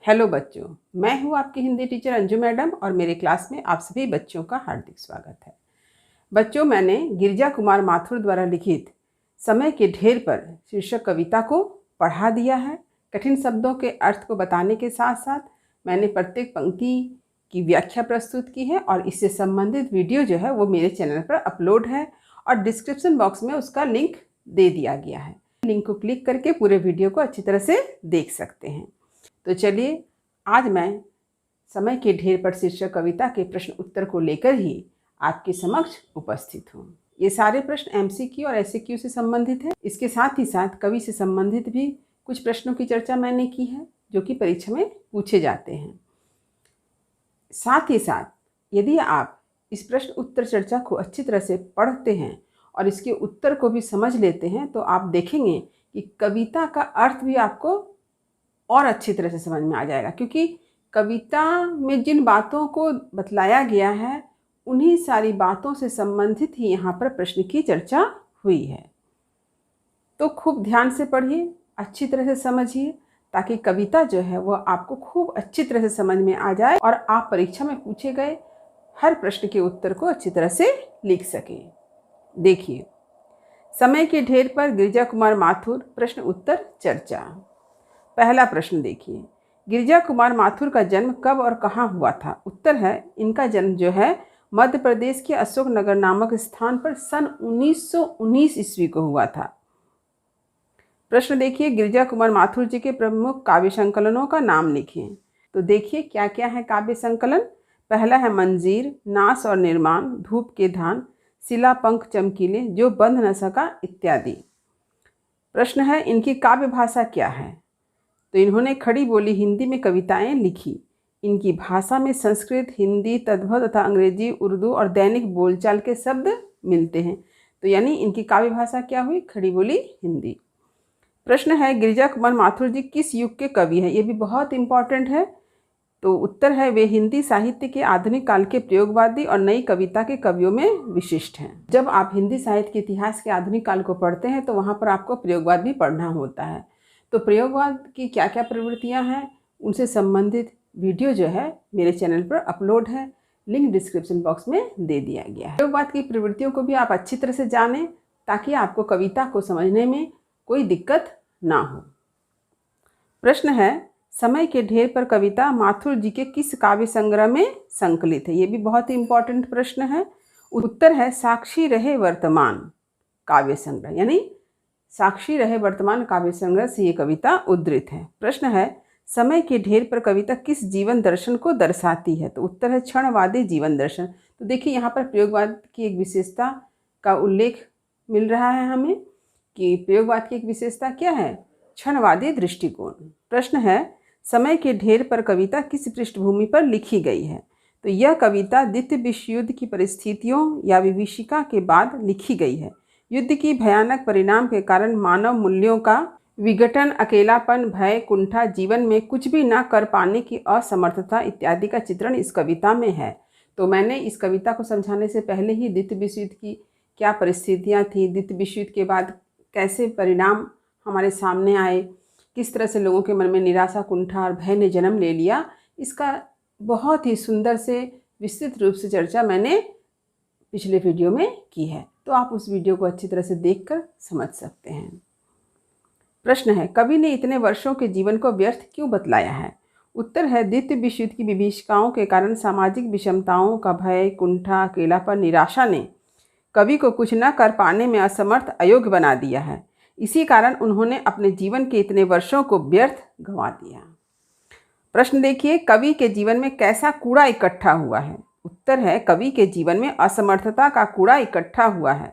Hello बच्चों, मैं हूँ आपकी हिंदी टीचर अंजू मैडम और मेरे क्लास में आप सभी बच्चों का हार्दिक स्वागत है। बच्चों, मैंने गिरिजा कुमार माथुर द्वारा लिखित समय के ढेर पर शीर्षक कविता को पढ़ा दिया है। कठिन शब्दों के अर्थ को बताने के साथ साथ मैंने प्रत्येक पंक्ति की व्याख्या प्रस्तुत की है और इससे संबंधित वीडियो जो है वो मेरे चैनल पर अपलोड है और डिस्क्रिप्शन बॉक्स में उसका लिंक दे दिया गया है। लिंक को क्लिक करके पूरे वीडियो को अच्छी तरह से देख सकते हैं। तो चलिए, आज मैं समय के ढेर पर शीर्षक कविता के प्रश्न उत्तर को लेकर ही आपके समक्ष उपस्थित हूँ। ये सारे प्रश्न एमसीक्यू और एसक्यू से संबंधित हैं। इसके साथ ही साथ कवि से संबंधित भी कुछ प्रश्नों की चर्चा मैंने की है जो कि परीक्षा में पूछे जाते हैं। साथ ही साथ यदि आप इस प्रश्न उत्तर चर्चा को अच्छी तरह से पढ़ते हैं और इसके उत्तर को भी समझ लेते हैं तो आप देखेंगे कि कविता का अर्थ भी आपको और अच्छी तरह से समझ में आ जाएगा, क्योंकि कविता में जिन बातों को बतलाया गया है उन्हीं सारी बातों से संबंधित ही यहाँ पर प्रश्न की चर्चा हुई है। तो खूब ध्यान से पढ़िए, अच्छी तरह से समझिए, ताकि कविता जो है वो आपको खूब अच्छी तरह से समझ में आ जाए और आप परीक्षा में पूछे गए हर प्रश्न के उत्तर को अच्छी तरह से लिख सकें। देखिए, समय के ढेर पर गिरिजा कुमार माथुर प्रश्न उत्तर चर्चा। पहला प्रश्न देखिए, गिरिजा कुमार माथुर का जन्म कब और कहाँ हुआ था? उत्तर है, इनका जन्म जो है मध्य प्रदेश के अशोकनगर नामक स्थान पर सन 1919 ईस्वी को हुआ था। प्रश्न देखिए, गिरिजा कुमार माथुर जी के प्रमुख काव्य संकलनों का नाम लिखें। तो देखिए क्या क्या है काव्य संकलन। पहला है मंजीर, नाश और निर्माण, धूप के धान, शिला पंख चमकीले, जो बंध न सका इत्यादि। प्रश्न है, इनकी काव्य भाषा क्या है? तो इन्होंने खड़ी बोली हिंदी में कविताएं लिखी। इनकी भाषा में संस्कृत, हिंदी, तद्भव तथा अंग्रेजी, उर्दू और दैनिक बोलचाल के शब्द मिलते हैं। तो यानी इनकी काव्य भाषा क्या हुई? खड़ी बोली हिंदी। प्रश्न है, गिरिजा कुमार माथुर जी किस युग के कवि हैं? ये भी बहुत इंपॉर्टेंट है। तो उत्तर है, वे हिंदी साहित्य के आधुनिक काल के प्रयोगवादी और नई कविता के कवियों में विशिष्ट हैं। जब आप हिंदी साहित्य के इतिहास के आधुनिक काल को पढ़ते हैं तो वहाँ पर आपको प्रयोगवाद भी पढ़ना होता है। तो प्रयोगवाद की क्या क्या प्रवृत्तियां हैं उनसे संबंधित वीडियो जो है मेरे चैनल पर अपलोड है, लिंक डिस्क्रिप्शन बॉक्स में दे दिया गया है। प्रयोगवाद की प्रवृत्तियों को भी आप अच्छी तरह से जानें ताकि आपको कविता को समझने में कोई दिक्कत ना हो। प्रश्न है, समय के ढेर पर कविता माथुर जी के किस काव्य संग्रह में संकलित है? ये भी बहुत ही इंपॉर्टेंट प्रश्न है। उत्तर है, साक्षी रहे वर्तमान काव्य संग्रह, यानी साक्षी रहे वर्तमान काव्य संग्रह से ये कविता उद्धृत है। प्रश्न है, समय के ढेर पर कविता किस जीवन दर्शन को दर्शाती है? तो उत्तर है, क्षणवादी जीवन दर्शन। तो देखिए यहाँ पर प्रयोगवाद की एक विशेषता का उल्लेख मिल रहा है हमें कि प्रयोगवाद की एक विशेषता क्या है? क्षणवादी दृष्टिकोण। प्रश्न है, समय के ढेर पर कविता किस पृष्ठभूमि पर लिखी गई है? तो यह कविता द्वितीय विश्व युद्ध की परिस्थितियों या विभीषिका के बाद लिखी गई है। युद्ध की भयानक परिणाम के कारण मानव मूल्यों का विघटन, अकेलापन, भय, कुंठा, जीवन में कुछ भी न कर पाने की असमर्थता इत्यादि का चित्रण इस कविता में है। तो मैंने इस कविता को समझाने से पहले ही द्वितीय विश्व युद्ध की क्या परिस्थितियां थी, द्वितीय विश्व युद्ध के बाद कैसे परिणाम हमारे सामने आए, किस तरह से लोगों के मन में निराशा, कुंठा और भय ने जन्म ले लिया, इसका बहुत ही सुंदर से विस्तृत रूप से चर्चा मैंने पिछले वीडियो में की है। तो आप उस वीडियो को अच्छी तरह से देखकर समझ सकते हैं। प्रश्न है, कवि ने इतने वर्षों के जीवन को व्यर्थ क्यों बतलाया है? उत्तर है, द्वितीय विश्व युद्ध की विभीषिकाओं के कारण सामाजिक विषमताओं का भय, कुंठा, अकेलापन, निराशा ने कवि को कुछ न कर पाने में असमर्थ, अयोग्य बना दिया है। इसी कारण उन्होंने अपने जीवन के इतने वर्षों को व्यर्थ गंवा दिया। प्रश्न देखिए, कवि के जीवन में कैसा कूड़ा इकट्ठा हुआ है? उत्तर है, कवि के जीवन में असमर्थता का कूड़ा इकट्ठा हुआ है।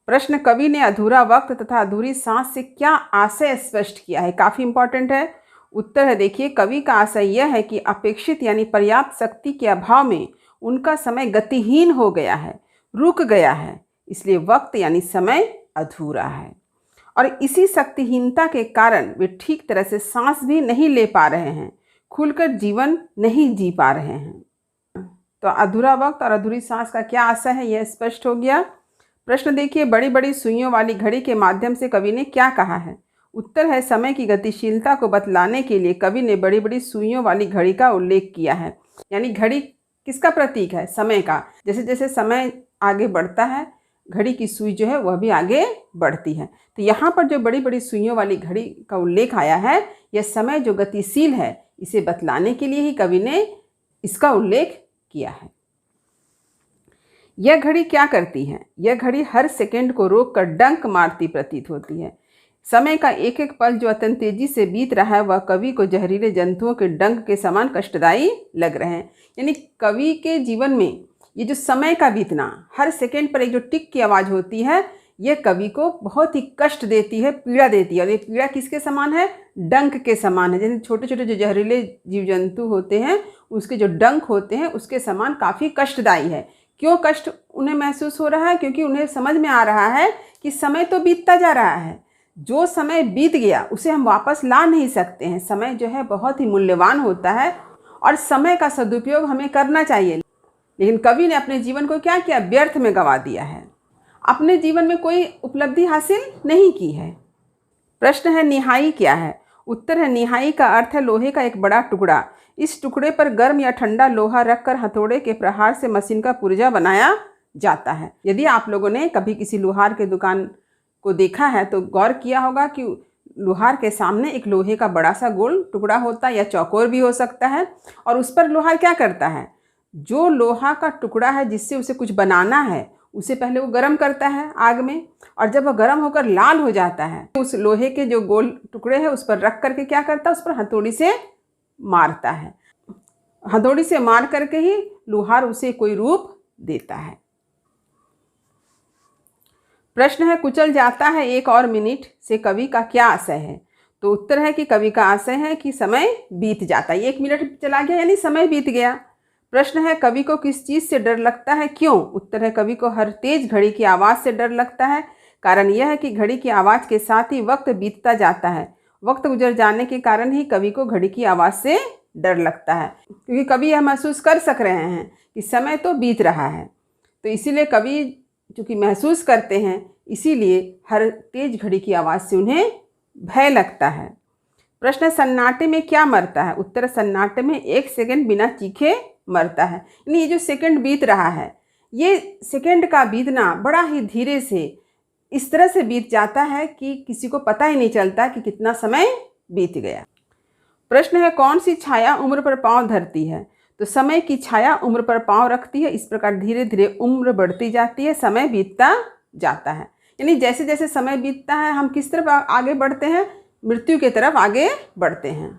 प्रश्न, कवि ने अधूरा वक्त तथा अधूरी सांस से क्या आशय स्पष्ट किया है? काफ़ी इंपॉर्टेंट है। उत्तर है, देखिए, कवि का आशय यह है कि अपेक्षित यानी पर्याप्त शक्ति के अभाव में उनका समय गतिहीन हो गया है, रुक गया है, इसलिए वक्त यानी समय अधूरा है और इसी शक्तिहीनता के कारण वे ठीक तरह से सांस भी नहीं ले पा रहे हैं, खुलकर जीवन नहीं जी पा रहे हैं। तो अधूरा वक्त और अधूरी सांस का क्या आशय है, यह स्पष्ट हो गया। प्रश्न देखिए, बड़ी बड़ी सुइयों वाली घड़ी के माध्यम से कवि ने क्या कहा है? उत्तर है समय की गतिशीलता को बतलाने के लिए कवि ने बड़ी बड़ी सुइयों वाली घड़ी का उल्लेख किया है। यानी घड़ी किसका प्रतीक है? समय का। जैसे जैसे समय आगे बढ़ता है घड़ी की सुई जो है वह भी आगे बढ़ती है। तो यहाँ पर जो बड़ी बड़ी सुइयों वाली घड़ी का उल्लेख आया है, यह समय जो गतिशील है इसे बतलाने के लिए ही कवि ने इसका उल्लेख किया है। यह घड़ी क्या करती है? यह घड़ी हर सेकंड को रोककर डंक मारती प्रतीत होती है। समय का एक एक पल जो अत्यंत तेजी से बीत रहा है वह कवि को जहरीले जंतुओं के डंक के समान कष्टदायी लग रहे हैं। यानी कवि के जीवन में ये जो समय का बीतना, हर सेकंड पर एक जो टिक की आवाज़ होती है, यह कवि को बहुत ही कष्ट देती है, पीड़ा देती है। और ये पीड़ा किसके समान है? डंक के समान है। जैसे छोटे छोटे जो जहरीले जीव जंतु होते हैं उसके जो डंक होते हैं उसके समान काफ़ी कष्टदायी है। क्यों कष्ट उन्हें महसूस हो रहा है? क्योंकि उन्हें समझ में आ रहा है कि समय तो बीतता जा रहा है, जो समय बीत गया उसे हम वापस ला नहीं सकते हैं। समय जो है बहुत ही मूल्यवान होता है और समय का सदुपयोग हमें करना चाहिए। लेकिन कवि ने अपने जीवन को क्या किया? व्यर्थ में गंवा दिया है, अपने जीवन में कोई उपलब्धि हासिल नहीं की है। प्रश्न है निहाई क्या है? उत्तर है निहाई का अर्थ है लोहे का एक बड़ा टुकड़ा। इस टुकड़े पर गर्म या ठंडा लोहा रखकर हथौड़े के प्रहार से मशीन का पुर्जा बनाया जाता है। यदि आप लोगों ने कभी किसी लोहार के दुकान को देखा है तो गौर किया होगा कि लोहार के सामने एक लोहे का बड़ा सा गोल टुकड़ा होता है या चौकोर भी हो सकता है, और उस पर लोहार क्या करता है? जो लोहा का टुकड़ा है जिससे उसे कुछ बनाना है उसे पहले वो गर्म करता है आग में, और जब वह गर्म होकर लाल हो जाता है उस लोहे के जो गोल टुकड़े हैं उस पर रख करके क्या करता है? उस पर हथौड़ी से मारता है। हथौड़ी से मार करके ही लोहार उसे कोई रूप देता है। प्रश्न है कुचल जाता है एक और मिनट से कवि का क्या आशय है? तो उत्तर है कि कवि का आशय है कि समय बीत जाता है। 1 मिनट चला गया यानी समय बीत गया। प्रश्न है कवि को किस चीज़ से डर लगता है? क्यों? उत्तर है कवि को हर तेज घड़ी की आवाज़ से डर लगता है। कारण यह है कि घड़ी की आवाज़ के साथ ही वक्त बीतता जाता है। वक्त गुजर जाने के कारण ही कवि को घड़ी की आवाज़ से डर लगता है, क्योंकि कवि यह महसूस कर सक रहे हैं कि समय तो बीत रहा है। तो इसीलिए कवि चूँकि महसूस करते हैं, इसीलिए हर तेज घड़ी की आवाज़ से उन्हें भय लगता है। प्रश्न सन्नाटे में क्या मरता है? उत्तर सन्नाटे में 1 सेकंड बिना चीखे मरता है। यानी ये जो सेकंड बीत रहा है, ये सेकंड का बीतना बड़ा ही धीरे से इस तरह से बीत जाता है कि किसी को पता ही नहीं चलता कि कितना समय बीत गया। प्रश्न है कौन सी छाया उम्र पर पांव धरती है? तो समय की छाया उम्र पर पांव रखती है। इस प्रकार धीरे धीरे उम्र बढ़ती जाती है, समय बीतता जाता है। यानी जैसे जैसे समय बीतता है हम किस तरफ आगे बढ़ते हैं? मृत्यु की तरफ आगे बढ़ते हैं।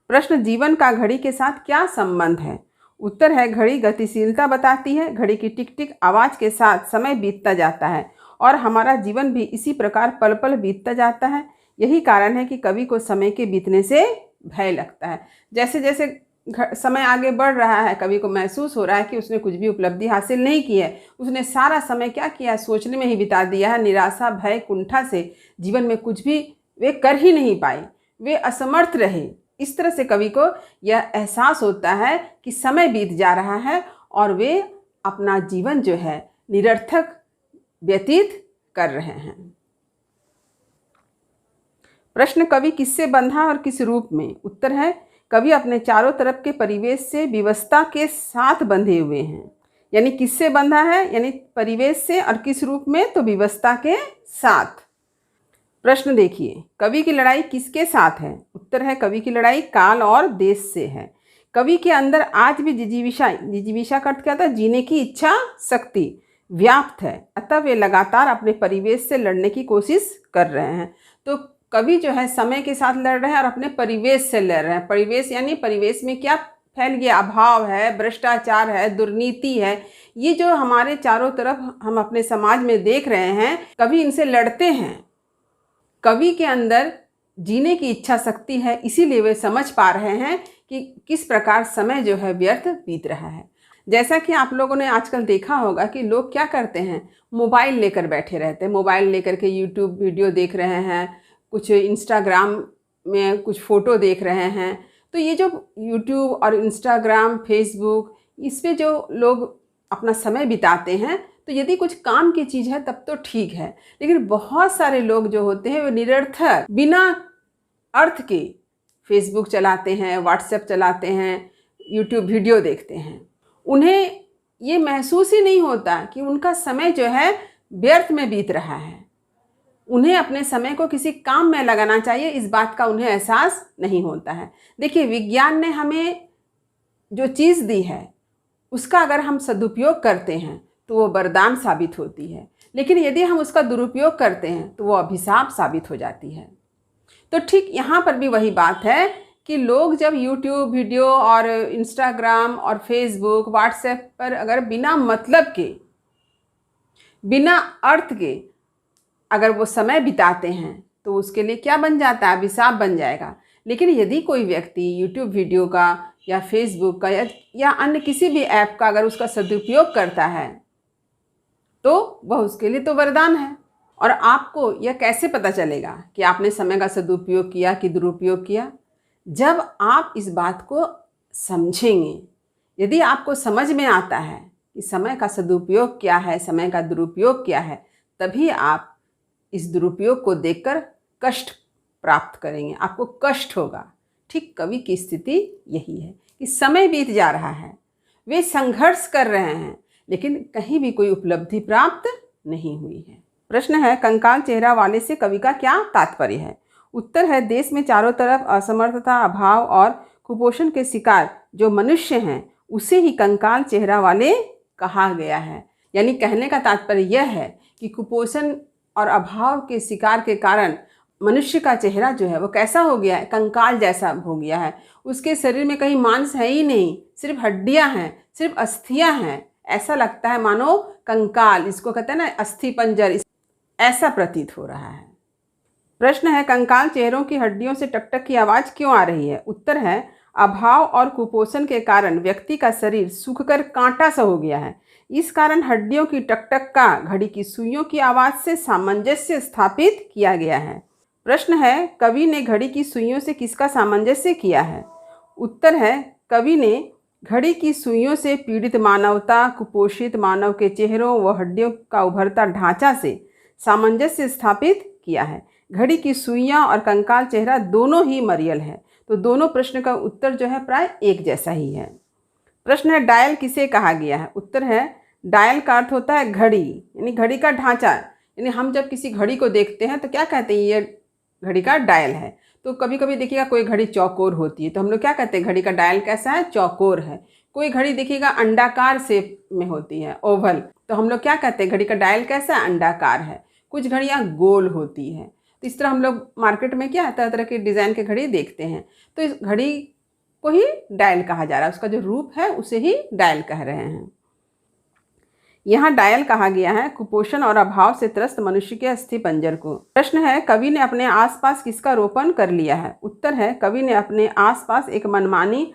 प्रश्न जीवन का घड़ी के साथ क्या संबंध है? उत्तर है घड़ी गतिशीलता बताती है। घड़ी की टिक टिक आवाज़ के साथ समय बीतता जाता है और हमारा जीवन भी इसी प्रकार पल पल बीतता जाता है। यही कारण है कि कवि को समय के बीतने से भय लगता है। जैसे जैसे समय आगे बढ़ रहा है कवि को महसूस हो रहा है कि उसने कुछ भी उपलब्धि हासिल नहीं की है। उसने सारा समय क्या किया? सोचने में ही बिता दिया है। निराशा भय कुंठा से जीवन में कुछ भी वे कर ही नहीं पाए, वे असमर्थ रहे। इस तरह से कवि को यह एहसास होता है कि समय बीत जा रहा है और वे अपना जीवन जो है निरर्थक व्यतीत कर रहे हैं। प्रश्न कवि किससे बंधा और किस रूप में? उत्तर है कवि अपने चारों तरफ के परिवेश से विवशता के साथ बंधे हुए हैं। यानी किससे बंधा है? यानी परिवेश से, और किस रूप में? तो विवशता के साथ। प्रश्न देखिए कवि की लड़ाई किसके साथ है? उत्तर है कवि की लड़ाई काल और देश से है। कवि के अंदर आज भी जिजीविषा का अर्थ क्या था? जीने की इच्छा शक्ति व्याप्त है, अतः वे लगातार अपने परिवेश से लड़ने की कोशिश कर रहे हैं। तो कवि जो है समय के साथ लड़ रहे हैं और अपने परिवेश से लड़ रहे हैं। परिवेश यानी परिवेश में क्या फैल गया? अभाव है, भ्रष्टाचार है, दुर्नीति है। ये जो हमारे चारों तरफ हम अपने समाज में देख रहे हैं, कवि इनसे लड़ते हैं। कवि के अंदर जीने की इच्छा शक्ति है, इसीलिए वे समझ पा रहे हैं कि किस प्रकार समय जो है व्यर्थ बीत रहा है। जैसा कि आप लोगों ने आजकल देखा होगा कि लोग क्या करते हैं? मोबाइल लेकर बैठे रहते हैं। मोबाइल लेकर के यूट्यूब वीडियो देख रहे हैं, कुछ इंस्टाग्राम में कुछ फ़ोटो देख रहे हैं। तो ये जो यूट्यूब और इंस्टाग्राम, फेसबुक, इस पे जो लोग अपना समय बिताते हैं, तो यदि कुछ काम की चीज़ है तब तो ठीक है, लेकिन बहुत सारे लोग जो होते हैं वो निरर्थक बिना अर्थ के फेसबुक चलाते हैं, व्हाट्सएप चलाते हैं, यूट्यूब वीडियो देखते हैं। उन्हें ये महसूस ही नहीं होता कि उनका समय जो है व्यर्थ में बीत रहा है। उन्हें अपने समय को किसी काम में लगाना चाहिए, इस बात का उन्हें एहसास नहीं होता है। देखिए, विज्ञान ने हमें जो चीज़ दी है उसका अगर हम सदुपयोग करते हैं तो वो वरदान साबित होती है, लेकिन यदि हम उसका दुरुपयोग करते हैं तो वो अभिशाप साबित हो जाती है। तो ठीक यहाँ पर भी वही बात है कि लोग जब यूट्यूब वीडियो और इंस्टाग्राम और फेसबुक व्हाट्सएप पर अगर बिना मतलब के, बिना अर्थ के अगर वो समय बिताते हैं तो उसके लिए क्या बन जाता है? अभिशाप बन जाएगा। लेकिन यदि कोई व्यक्ति यूट्यूब वीडियो का या फेसबुक का या अन्य किसी भी ऐप का अगर उसका सदुपयोग करता है तो वह उसके लिए तो वरदान है। और आपको यह कैसे पता चलेगा कि आपने समय का सदुपयोग किया कि दुरुपयोग किया? जब आप इस बात को समझेंगे, यदि आपको समझ में आता है कि समय का सदुपयोग क्या है, समय का दुरुपयोग क्या है, तभी आप इस दुरुपयोग को देखकर कष्ट प्राप्त करेंगे, आपको कष्ट होगा। ठीक कवि की स्थिति यही है कि समय बीत जा रहा है, वे संघर्ष कर रहे हैं, लेकिन कहीं भी कोई उपलब्धि प्राप्त नहीं हुई है। प्रश्न है, कंकाल चेहरा वाले से कवि का क्या तात्पर्य है? उत्तर है, देश में चारों तरफ असमर्थता, अभाव और कुपोषण के शिकार जो मनुष्य हैं उसे ही कंकाल चेहरा वाले कहा गया है। यानी कहने का तात्पर्य यह है कि कुपोषण और अभाव के शिकार के कारण मनुष्य का चेहरा जो है वो कैसा हो गया है? कंकाल जैसा हो गया है। उसके शरीर में कहीं मांस है ही नहीं, सिर्फ हड्डियां हैं, सिर्फ अस्थियां हैं। ऐसा लगता है मानो कंकाल, इसको कहते हैं ना अस्थि पंजर, ऐसा प्रतीत हो रहा है। प्रश्न है, कंकाल चेहरों की हड्डियों से टकटक की आवाज़ क्यों आ रही है? उत्तर है, अभाव और कुपोषण के कारण व्यक्ति का शरीर सूखकर कांटा सा हो गया है। इस कारण हड्डियों की टकटक का घड़ी की सुइयों की आवाज़ से सामंजस्य स्थापित किया गया है। प्रश्न है, कवि ने घड़ी की सुइयों से किसका सामंजस्य किया है? उत्तर है, कवि ने घड़ी की सुइयों से पीड़ित मानवता, कुपोषित मानव के चेहरों व हड्डियों का उभरता ढांचा से सामंजस्य स्थापित किया है। घड़ी की सुइयां और कंकाल चेहरा दोनों ही मरियल है, तो दोनों प्रश्न का उत्तर जो है प्राय एक जैसा ही है। प्रश्न है, डायल किसे कहा गया है? उत्तर है, डायल का अर्थ होता है घड़ी, यानी घड़ी का ढांचा। यानी हम जब किसी घड़ी को देखते हैं तो क्या कहते हैं? ये घड़ी का डायल है। तो कभी कभी देखिएगा कोई घड़ी चौकोर होती है तो हम लोग क्या कहते हैं? घड़ी का डायल कैसा है? चौकोर है। कोई घड़ी देखिएगा अंडाकार शेप में होती है, ओवल, तो हम लोग क्या कहते हैं? घड़ी का डायल कैसा है? अंडाकार है। कुछ घड़ियाँ गोल होती हैं। तो इस तरह हम लोग मार्केट में क्या तरह तरह के डिज़ाइन के घड़ी देखते हैं, तो इस घड़ी को ही डायल कहा जा रहा है, उसका जो रूप है उसे ही डायल कह रहे हैं। यहाँ डायल कहा गया है कुपोषण और अभाव से त्रस्त मनुष्य के अस्थि पंजर को। प्रश्न है, कवि ने अपने आसपास किसका रोपण कर लिया है? उत्तर है, कवि ने अपने आसपास एक मनमानी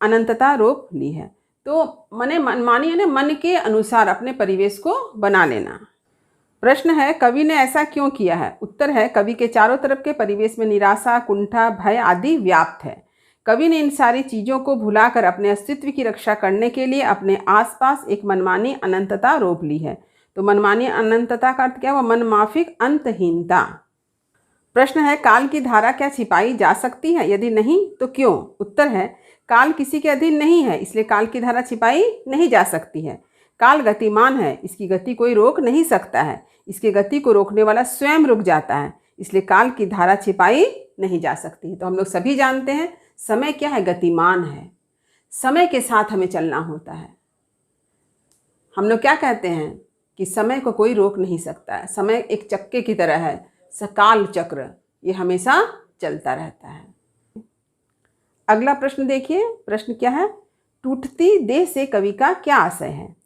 अनंतता रोप ली है। तो मनमानी यानी मन के अनुसार अपने परिवेश को बना लेना। प्रश्न है, कवि ने ऐसा क्यों किया है? उत्तर है, कवि के चारों तरफ के परिवेश में निराशा, कुंठा, भय आदि व्याप्त है। कवि ने इन सारी चीज़ों को भुलाकर अपने अस्तित्व की रक्षा करने के लिए अपने आसपास एक मनमानी अनंतता रोप ली है। तो मनमानी अनंतता का अर्थ क्या हुआ? मनमाफिक अंतहीनता। प्रश्न है, काल की धारा क्या छिपाई जा सकती है? यदि नहीं तो क्यों? उत्तर है, काल किसी के अधीन नहीं है, इसलिए काल की धारा छिपाई नहीं जा सकती है। काल गतिमान है, इसकी गति कोई रोक नहीं सकता है, इसकी गति को रोकने वाला स्वयं रुक जाता है, इसलिए काल की धारा छिपाई नहीं जा सकती। तो हम लोग सभी जानते हैं समय क्या है? गतिमान है। समय के साथ हमें चलना होता है। हम लोग क्या कहते हैं कि समय को कोई रोक नहीं सकता है। समय एक चक्के की तरह है, सकाल चक्र, ये हमेशा चलता रहता है। अगला प्रश्न देखिए, प्रश्न क्या है? टूटती देह से कवि का क्या आशय है?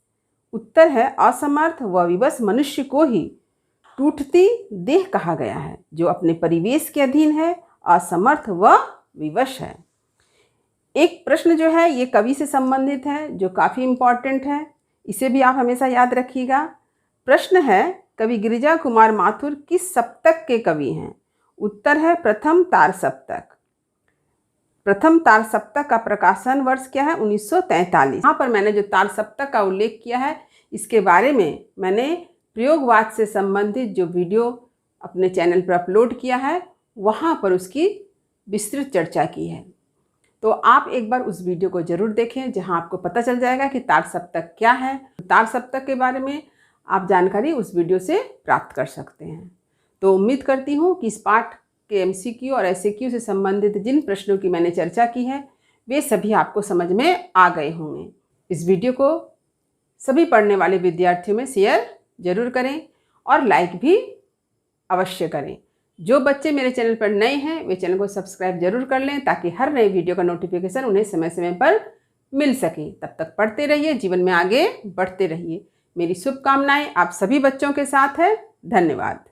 उत्तर है, असमर्थ व विवश मनुष्य को ही टूटती देह कहा गया है, जो अपने परिवेश के अधीन है, असमर्थ व विवश है। एक प्रश्न जो है ये कवि से संबंधित है, जो काफ़ी इम्पॉर्टेंट है, इसे भी आप हमेशा याद रखिएगा। प्रश्न है, कवि गिरिजा कुमार माथुर किस सप्तक के कवि हैं? उत्तर है, प्रथम तार सप्तक। प्रथम तार सप्तक का प्रकाशन वर्ष क्या है? 1943। यहाँ पर मैंने जो तार सप्तक का उल्लेख किया है इसके बारे में मैंने प्रयोगवाद से संबंधित जो वीडियो अपने चैनल पर अपलोड किया है वहाँ पर उसकी विस्तृत चर्चा की है। तो आप एक बार उस वीडियो को ज़रूर देखें, जहाँ आपको पता चल जाएगा कि ताल सप्तक क्या है। ताल सप्तक के बारे में आप जानकारी उस वीडियो से प्राप्त कर सकते हैं। तो उम्मीद करती हूँ कि इस पाठ के MCQ और SAQ से संबंधित जिन प्रश्नों की मैंने चर्चा की है वे सभी आपको समझ में आ गए होंगे। इस वीडियो को सभी पढ़ने वाले विद्यार्थियों में शेयर जरूर करें और लाइक भी अवश्य करें। जो बच्चे मेरे चैनल पर नए हैं वे चैनल को सब्सक्राइब जरूर कर लें ताकि हर नए वीडियो का नोटिफिकेशन उन्हें समय समय पर मिल सके। तब तक पढ़ते रहिए, जीवन में आगे बढ़ते रहिए। मेरी शुभकामनाएं आप सभी बच्चों के साथ है। धन्यवाद।